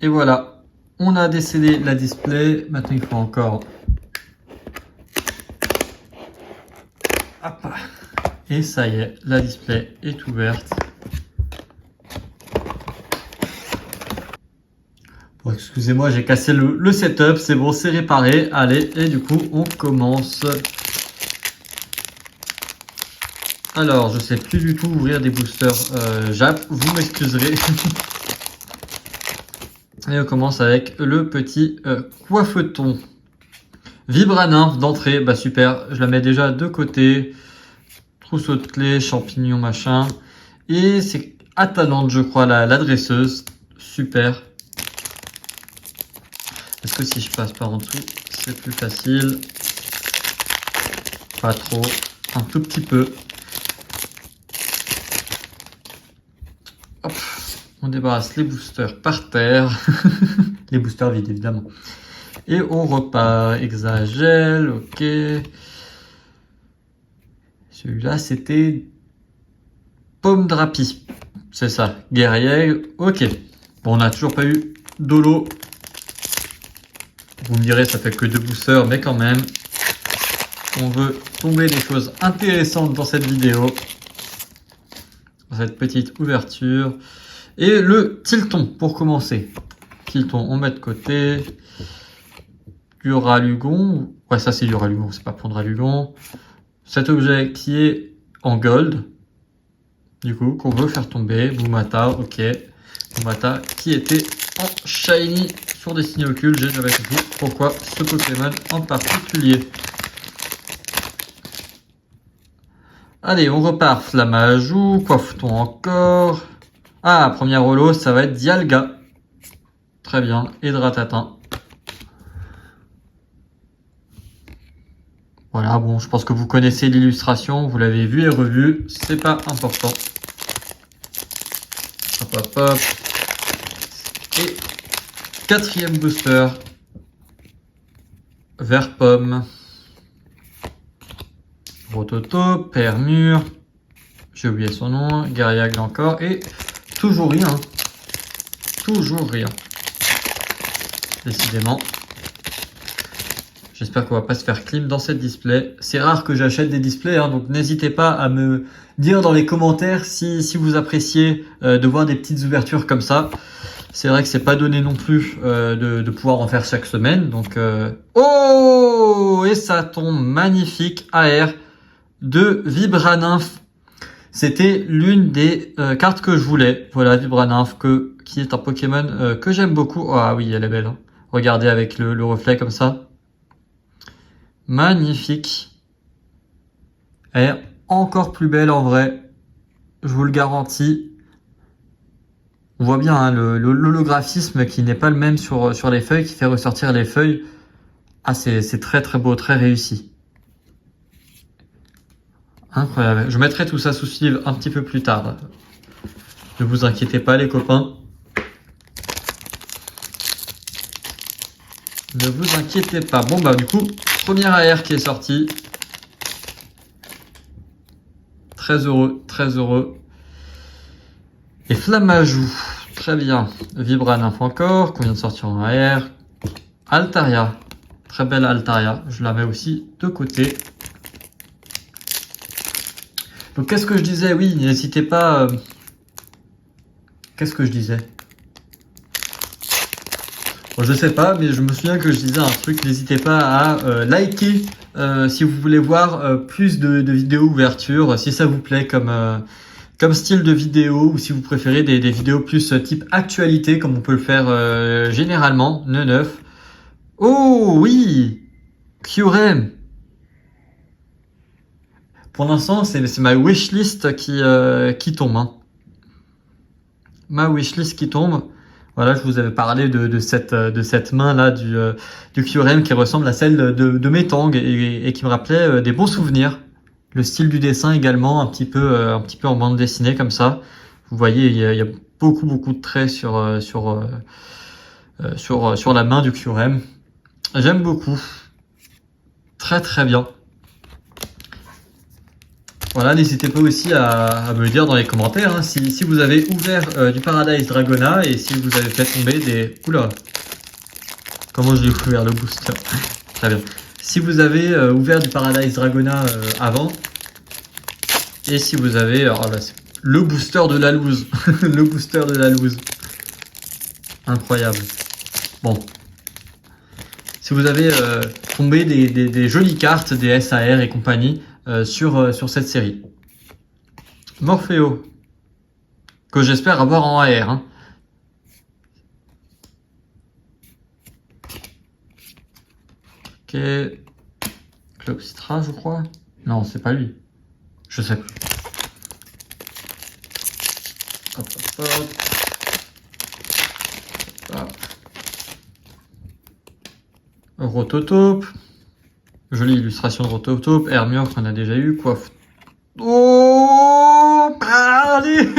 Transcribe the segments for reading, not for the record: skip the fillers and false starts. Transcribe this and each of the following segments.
Et voilà, on a décédé la display. Maintenant, il faut encore... Hop. Et ça y est, la display est ouverte. Bon, excusez-moi, j'ai cassé le setup. C'est bon, c'est réparé. Allez, et du coup, on commence. Alors, je sais plus du tout ouvrir des boosters Jap. Vous m'excuserez. Et on commence avec le petit coiffeton. Vibranin d'entrée, bah super, je la mets déjà de côté. Trousseau de clés, champignons, machin. Et c'est Atalante, je crois, la dresseuse. Super. Est-ce que si je passe par en dessous, c'est plus facile? Pas trop, un tout petit peu. Hop, on débarrasse les boosters par terre. Les boosters vides, évidemment. Et on repart. Exagel, ok. Celui-là, c'était Pomme Drapi. C'est ça, guerrier. Ok. Bon, on n'a toujours pas eu d'holo. Vous me direz, ça fait que 2 boosters, mais quand même, on veut tomber des choses intéressantes dans cette vidéo. Dans cette petite ouverture. Et le Tilton, pour commencer. Tilton, on met de côté. Du Ralugon. Ouais, ça c'est du Ralugon, c'est pas pour Ralugon. Cet objet qui est en gold. Du coup, qu'on veut faire tomber. Boumata, ok. Boumata qui était en shiny sur des signes occultes. J'ai jamais compris pourquoi ce Pokémon en particulier. Allez, on repart. Flammajou, coiffe-t-on encore? Ah, première holo, ça va être Dialga. Très bien, et Dratatin. Voilà, bon, je pense que vous connaissez l'illustration, vous l'avez vu et revu, c'est pas important. Hop, hop, hop. Et quatrième booster, vert pomme. Rototo, Permure, j'ai oublié son nom, Garriagle encore, et toujours rien. Toujours rien. Décidément. J'espère qu'on va pas se faire clim dans cette display. C'est rare que j'achète des displays, hein, donc n'hésitez pas à me dire dans les commentaires si vous appréciez de voir des petites ouvertures comme ça. C'est vrai que c'est pas donné non plus de pouvoir en faire chaque semaine. Donc, oh, et ça tombe magnifique AR de Vibranymph. C'était l'une des cartes que je voulais. Voilà, Vibranymph, qui est un Pokémon que j'aime beaucoup. Oh, ah oui, elle est belle. Hein. Regardez avec le reflet comme ça. Magnifique. Elle est encore plus belle en vrai. Je vous le garantis. On voit bien hein, l'holographisme qui n'est pas le même sur les feuilles, qui fait ressortir les feuilles. Ah, c'est très très beau, très réussi. Incroyable. Je mettrai tout ça sous sleeve un petit peu plus tard. Ne vous inquiétez pas les copains. Ne vous inquiétez pas. Bon bah du coup, première AR qui est sortie. Très heureux, très heureux. Et Flammajou, très bien. Vibranymph encore, qu'on vient de sortir en AR. Altaria, très belle Altaria. Je la mets aussi de côté. Donc qu'est-ce que je disais? Oui, n'hésitez pas... Qu'est-ce que je disais? Bon, je sais pas, mais je me souviens que je disais un truc. N'hésitez pas à liker si vous voulez voir plus de vidéos ouverture, si ça vous plaît comme style de vidéo, ou si vous préférez des vidéos plus type actualité, comme on peut le faire généralement. Neuf. Oh oui, Kyurem. Pour l'instant, c'est ma wishlist qui tombe. Hein. Ma wishlist qui tombe. Voilà, je vous avais parlé de cette main-là du Kyurem qui ressemble à celle de mes tangs et qui me rappelait des bons souvenirs. Le style du dessin également, un petit peu en bande dessinée comme ça. Vous voyez, il y a beaucoup de traits sur la main du Kyurem. J'aime beaucoup. Très très bien. Voilà, n'hésitez pas aussi à me le dire dans les commentaires hein, si vous avez ouvert du Paradise Dragona et si vous avez fait tomber des... Oula! Comment je l'ai ouvert le booster? Très bien. Si vous avez ouvert du Paradise Dragona avant, et si vous avez le booster de la loose, le booster de la loose, incroyable. Bon, si vous avez tombé des jolies cartes, des SAR et compagnie sur cette série. Morpheo, que j'espère avoir en AR. Hein. Ok. Clopsitra, je crois. Non, c'est pas lui. Je sais plus. Hop, hop, hop. Hop. Rototope. Jolie illustration de Rototope. Hermior qu'on a déjà eu. Coiffe. Oh, allez.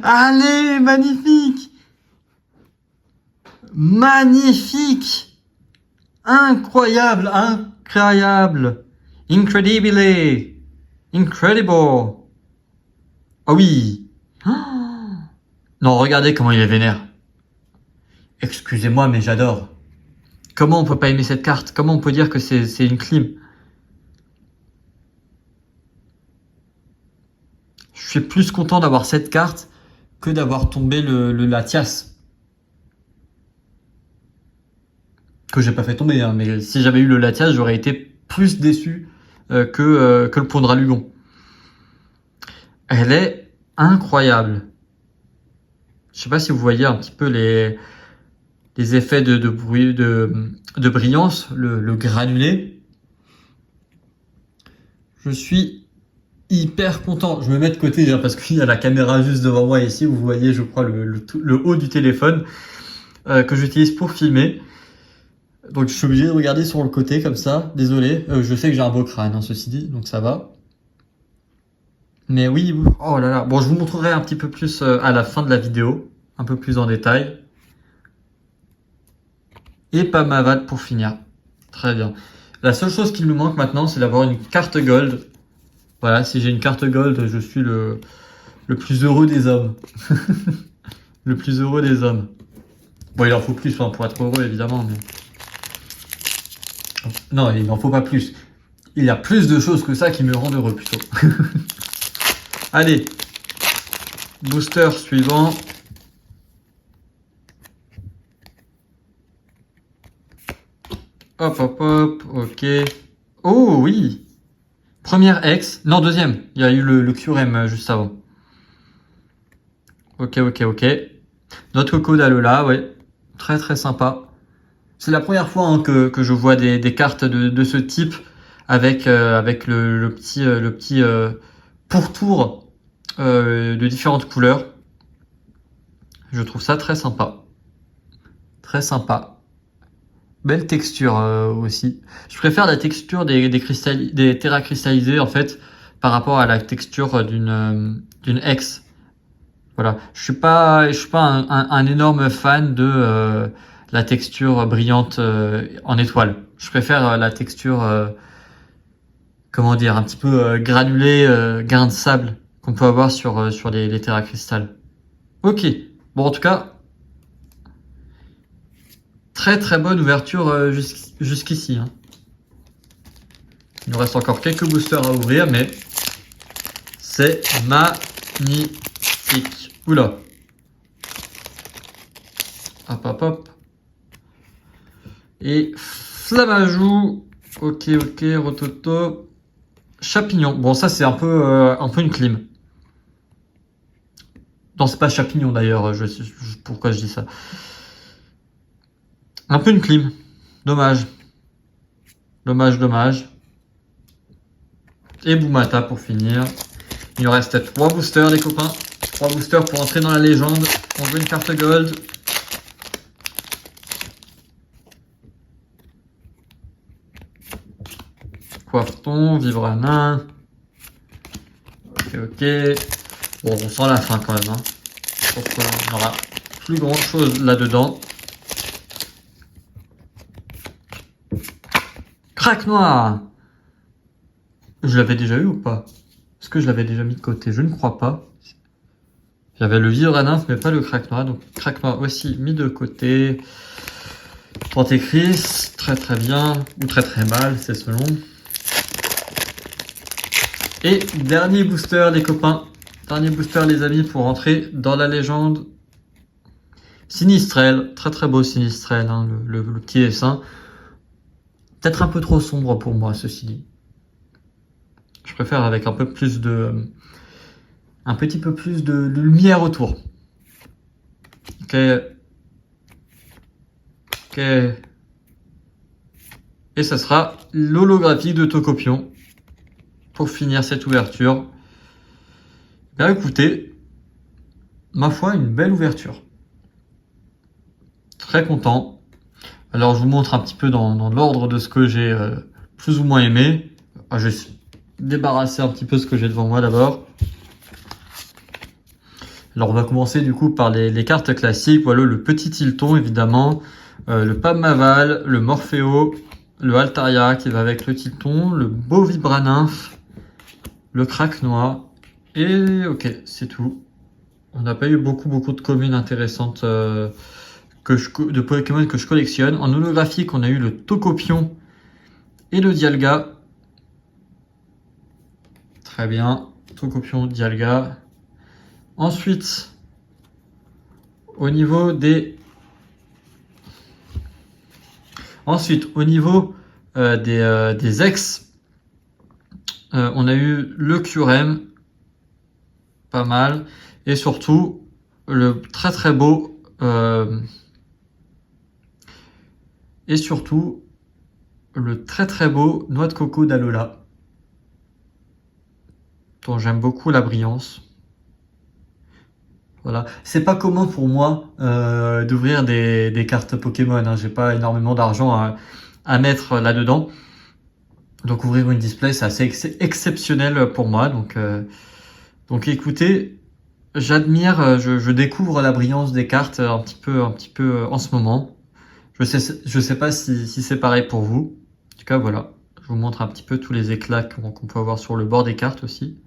Allez, magnifique. Magnifique. Incroyable, incroyable. Incredibile. Incredible. Oh oui. Non, regardez comment il est vénère. Excusez-moi, mais j'adore. Comment on peut pas aimer cette carte? Comment on peut dire que c'est une clim? Je suis plus content d'avoir cette carte que d'avoir tombé le Latias. Que j'ai pas fait tomber, hein, mais si j'avais eu le Latias, j'aurais été plus déçu que le Pondralugon. Elle est incroyable. Je sais pas si vous voyez un petit peu les effets de brillance, le granulé. Je suis hyper content. Je me mets de côté hein, parce qu'il y a la caméra juste devant moi ici. Vous voyez, je crois, le haut du téléphone que j'utilise pour filmer. Donc je suis obligé de regarder sur le côté comme ça. Désolé, je sais que j'ai un beau crâne, hein, ceci dit, donc ça va. Mais oui, oh là là. Bon, je vous montrerai un petit peu plus à la fin de la vidéo, un peu plus en détail. Et Pamavad pour finir. Très bien. La seule chose qui nous manque maintenant, c'est d'avoir une carte gold. Voilà, si j'ai une carte gold, je suis le plus heureux des hommes. Le plus heureux des hommes. Bon, il en faut plus hein, pour être heureux, évidemment. Mais... Non, il n'en faut pas plus. Il y a plus de choses que ça qui me rendent heureux, plutôt. Allez. Booster suivant. Hop, hop, hop. Ok. Oh, oui. Première X. Non, deuxième. Il y a eu le QRM juste avant. Ok, ok, ok. Notre code Alola, ouais. Très, très sympa. C'est la première fois hein, que je vois des cartes de ce type avec le petit pourtour de différentes couleurs. Je trouve ça très sympa. Très sympa. Belle texture aussi. Je préfère la texture des terras cristallisés en fait par rapport à la texture d'une X. Voilà. Je suis pas un énorme fan de la texture brillante en étoile. Je préfère la texture comment dire un petit peu granulée, grain de sable qu'on peut avoir sur les terras cristal. Ok. Bon en tout cas. Très très bonne ouverture jusqu'ici. Hein. Il nous reste encore quelques boosters à ouvrir, mais c'est magnifique. Oula. Hop hop hop. Et Flamajou. Ok ok. Rototo. Champignon. Bon ça c'est un peu une clim. Non c'est pas champignon d'ailleurs. Pourquoi je dis ça? Un peu une clim. Dommage. Dommage, dommage. Et Boumata pour finir. Il nous reste 3 boosters les copains. 3 boosters pour entrer dans la légende. On veut une carte gold. Coifton, vivre à main. Ok, ok. Bon, on sent la fin quand même. Hein. Je pense qu'on aura plus grand chose là-dedans. Crack noir. Je l'avais déjà eu ou pas? Est-ce que je l'avais déjà mis de côté? Je ne crois pas. J'avais le Vibra-Nymph, mais pas le Crack Noir. Donc, Crack Noir aussi mis de côté. Panthécris, très très bien. Ou très très mal, c'est selon. Et dernier booster, les copains. Dernier booster, les amis, pour rentrer dans la légende. Sinistrel. Très très beau Sinistrel, hein, le petit dessin. Peut-être un peu trop sombre pour moi, ceci dit. Je préfère avec un peu plus de... un petit peu plus de lumière autour. Ok. Ok. Et ça sera l'holographique de Tokopion pour finir cette ouverture. Bien écoutez, ma foi, une belle ouverture. Très content. Alors je vous montre un petit peu dans l'ordre de ce que j'ai plus ou moins aimé. Je vais débarrasser un petit peu ce que j'ai devant moi d'abord. Alors on va commencer du coup par les cartes classiques. Voilà le petit Tilton évidemment, le Pabmaval, le Morpheo, le Altaria qui va avec le Tilton, le beau Vibra-Nymph, le Crack Noir et ok, c'est tout. On n'a pas eu beaucoup de communes intéressantes de Pokémon que je collectionne. En holographique, on a eu le Tokopion et le Dialga. Très bien, Tokopion, Dialga. Ensuite, au niveau des ex, on a eu le Kyurem, pas mal, et surtout le très très beau Noix de Coco d'Alola, dont j'aime beaucoup la brillance. Voilà, c'est pas commun pour moi d'ouvrir des cartes Pokémon, hein. J'ai pas énormément d'argent à mettre là-dedans. Donc ouvrir une display, c'est assez exceptionnel pour moi. Donc écoutez, j'admire, je découvre la brillance des cartes un petit peu en ce moment. Je sais pas si c'est pareil pour vous. En tout cas, voilà, je vous montre un petit peu tous les éclats qu'on peut avoir sur le bord des cartes aussi.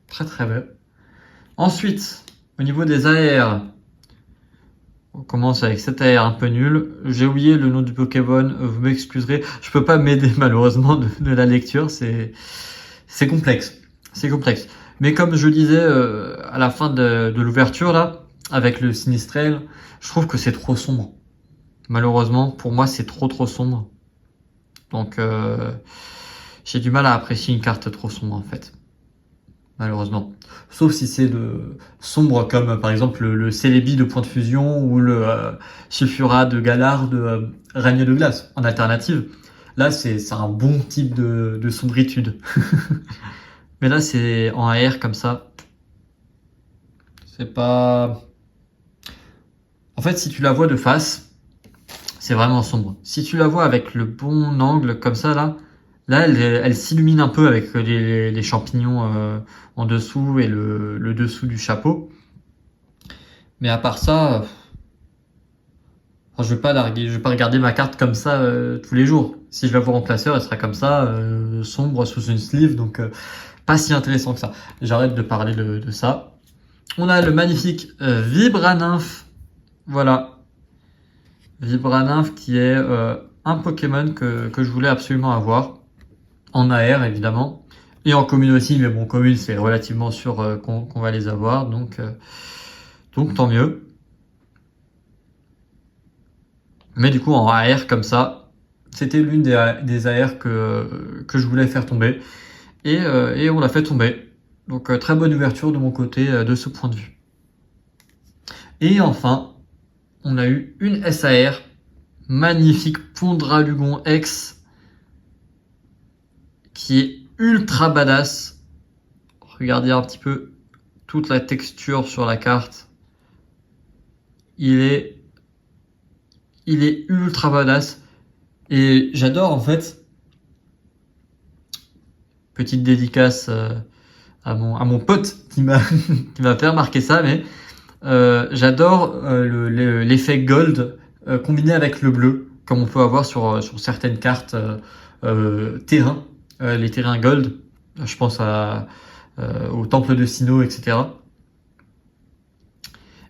Très très belle. Ensuite, au niveau des AR, on commence avec cet AR un peu nul. J'ai oublié le nom du Pokémon, vous m'excuserez. Je peux pas m'aider malheureusement de la lecture, c'est complexe. C'est complexe. Mais comme je disais à la fin de l'ouverture là, avec le Sinistrel, je trouve que c'est trop sombre. Malheureusement, pour moi, c'est trop sombre. Donc, j'ai du mal à apprécier une carte trop sombre en fait. Malheureusement. Sauf si c'est de sombre comme par exemple le Celebi de Point de Fusion ou le Sulfura de Galar de Règne de Glace en alternative. Là, c'est un bon type de sombritude. Mais là, c'est en AR comme ça. C'est pas... En fait, si tu la vois de face, c'est vraiment sombre. Si tu la vois avec le bon angle comme ça, là elle s'illumine un peu avec les champignons en dessous et le dessous du chapeau. Mais à part ça, je vais pas regarder ma carte comme ça tous les jours. Si je la vois en classeur, elle sera comme ça, sombre sous une sleeve, donc pas si intéressant que ça. J'arrête de parler de ça. On a le magnifique Vibra-Nymph. Voilà. Vibra-Nymph qui est un Pokémon que je voulais absolument avoir. En AR évidemment. Et en commune aussi, mais bon, commune c'est relativement sûr qu'on va les avoir. Donc tant mieux. Mais du coup en AR comme ça, c'était l'une des AR que je voulais faire tomber. Et on l'a fait tomber. Donc très bonne ouverture de mon côté de ce point de vue. Et enfin, on a eu une SAR, magnifique Pondralugon X, qui est ultra badass. Regardez un petit peu toute la texture sur la carte. Il est ultra badass. Et j'adore en fait. Petite dédicace à mon pote qui m'a fait remarquer ça, mais j'adore l'effet gold combiné avec le bleu, comme on peut avoir sur certaines cartes terrain, les terrains gold. Je pense à au temple de Sinnoh, etc.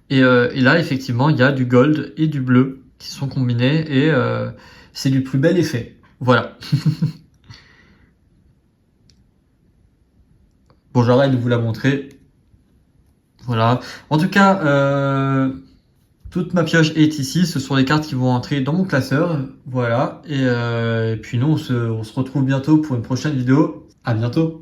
Et là, effectivement, il y a du gold et du bleu qui sont combinés et c'est du plus bel effet. Voilà. Bon, j'arrête de vous la montrer. Voilà. En tout cas, toute ma pioche est ici. Ce sont les cartes qui vont entrer dans mon classeur. Voilà. Et puis nous, on se retrouve bientôt pour une prochaine vidéo. À bientôt.